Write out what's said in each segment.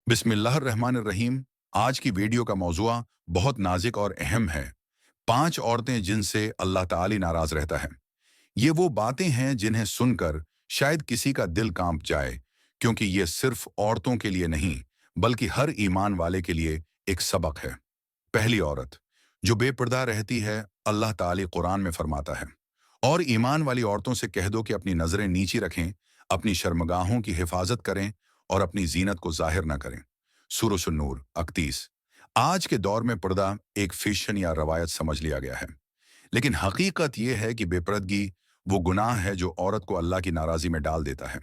बिस्मिल्लाहिर्रहमानिर्रहीम। आज की वीडियो का मौजूआ बहुत नाजुक और अहम है। 5 औरतें जिनसे अल्लाह ताली नाराज रहता है। ये वो बातें हैं जिन्हें सुनकर शायद किसी का दिल कांप जाए, क्योंकि ये सिर्फ औरतों के लिए नहीं बल्कि हर ईमान वाले के लिए एक सबक है। पहली औरत जो बेपर्दा रहती है, अल्लाह ताली कुरान में फरमाता है, और ईमान वाली औरतों से कह दो कि अपनी नजरें नीची रखें, अपनी शर्मगाहों की हिफाजत करें और अपनी जीनत को जाहिर न करें। सूरह नूर 31। आज के दौर में पर्दा एक फैशन या रवायत समझ लिया गया है, लेकिन हकीकत यह है कि बेपर्दगी वो गुनाह है जो औरत को अल्लाह की नाराजी में डाल देता है।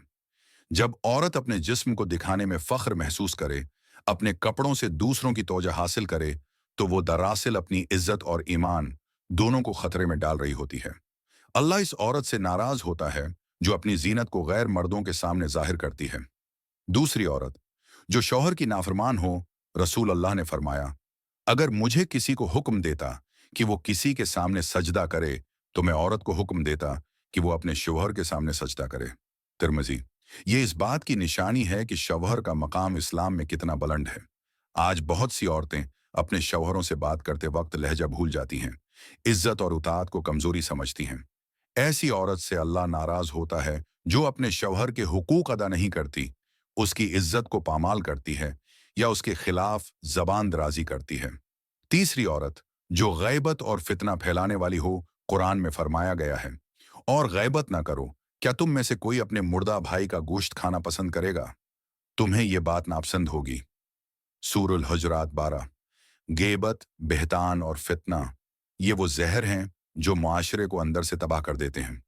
जब औरत अपने जिस्म को दिखाने में फख्र महसूस करे, अपने कपड़ों से दूसरों की तवज्जो हासिल करे, तो वो दरअसल अपनी इज्जत और ईमान दोनों को खतरे में डाल रही होती है। अल्लाह इस औरत से नाराज होता है जो अपनी जीनत को गैर मर्दों के सामने जाहिर करती है। दूसरी औरत जो शौहर की नाफरमान हो, रसूल अल्लाह ने फरमाया, अगर मुझे किसी को हुक्म देता कि वो किसी के सामने सजदा करे, तो मैं औरत को हुक्म देता कि वो अपने शौहर के सामने सजदा करे। तिरमिज़ी। ये इस बात की निशानी है कि शौहर का मकाम इस्लाम में कितना बुलंद है। आज बहुत सी औरतें अपने शौहरों से बात करते वक्त लहजा भूल जाती हैं, इज्जत और उताअत को कमजोरी समझती हैं। ऐसी औरत से अल्लाह नाराज होता है जो अपने शौहर के हुकूक अदा नहीं करती, उसकी इज्जत को पामाल करती है या उसके खिलाफ जबान दराजी करती है। तीसरी औरत जो गैबत और फितना फैलाने वाली हो, कुरान में फरमाया गया है, और गैबत ना करो। क्या तुम में से कोई अपने मुर्दा भाई का गोश्त खाना पसंद करेगा? तुम्हें यह बात नापसंद होगी। सूरह हुजरात 12। गैबत, बहतान और फितना ये वो जहर हैं जो मुआशरे को अंदर से तबाह कर देते हैं।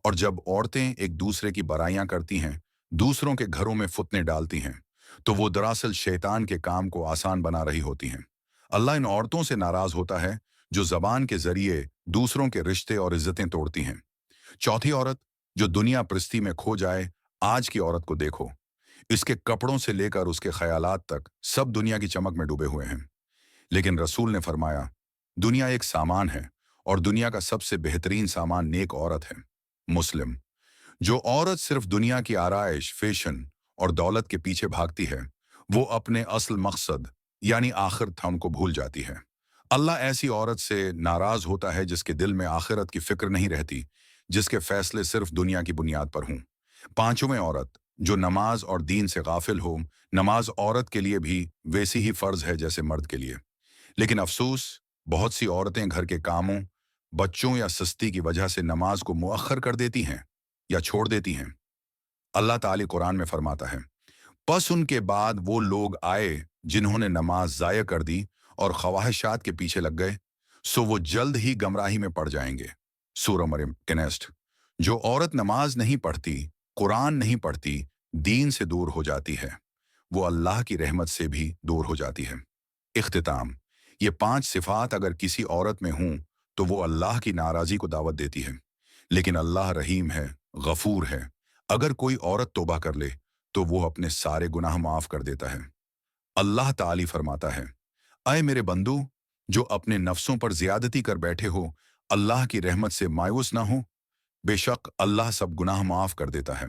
और जब औरतें एक दूसरे की बराइयां करती हैं, दूसरों के घरों में फुतने डालती हैं, तो वो दरअसल शैतान के काम को आसान बना रही होती हैं। अल्लाह इन औरतों से नाराज होता है जो जबान के जरिए दूसरों के रिश्ते और इज्जतें तोड़ती हैं। चौथी औरत जो दुनिया प्रस्ती में खो जाए। आज की औरत को देखो, इसके कपड़ों से लेकर उसके ख्यालात तक सब दुनिया की चमक में डूबे हुए हैं। लेकिन रसूल ने फरमाया, दुनिया एक सामान है और दुनिया का सबसे बेहतरीन सामान नेक औरत है। मुस्लिम। जो औरत सिर्फ दुनिया की आराइश, फैशन और दौलत के पीछे भागती है, वो अपने असल मकसद यानी आखिरत हम को भूल जाती है। अल्लाह ऐसी औरत से नाराज होता है जिसके दिल में आखिरत की फिक्र नहीं रहती, जिसके फैसले सिर्फ दुनिया की बुनियाद पर हों। पांचवें औरत जो नमाज और दीन से गाफिल हो। नमाज औरत के लिए भी वैसी ही फर्ज है जैसे मर्द के लिए, लेकिन अफसोस, बहुत सी औरतें घर के कामों, बच्चों या सस्ती की वजह से नमाज को मुअख्खर कर देती हैं या छोड़ देती हैं। अल्लाह ताली कुरान में फरमाता है, बस उनके बाद वो लोग आए जिन्होंने नमाज ज़ाया कर दी और ख्वाहिशात के पीछे लग गए, सो वो जल्द ही गमराही में पड़ जाएंगे। सूरह मरियम कनेस्ट। जो औरत नमाज नहीं पढ़ती, कुरान नहीं पढ़ती, दीन से दूर हो जाती है, वो अल्लाह की रहमत से भी दूर हो जाती है। इख्तिताम। ये 5 सिफात अगर किसी औरत में हों तो वो अल्लाह की नाराज़ी को दावत देती है। लेकिन अल्लाह रहीम है, गफूर है। अगर कोई औरत तौबा कर ले तो वो अपने सारे गुनाह माफ कर देता है। अल्लाह ताली फरमाता है, अय मेरे बंदू, जो अपने नफ्सों पर ज्यादती कर बैठे हो, अल्लाह की रहमत से मायूस ना हो। बेशक अल्लाह सब गुनाह माफ कर देता है।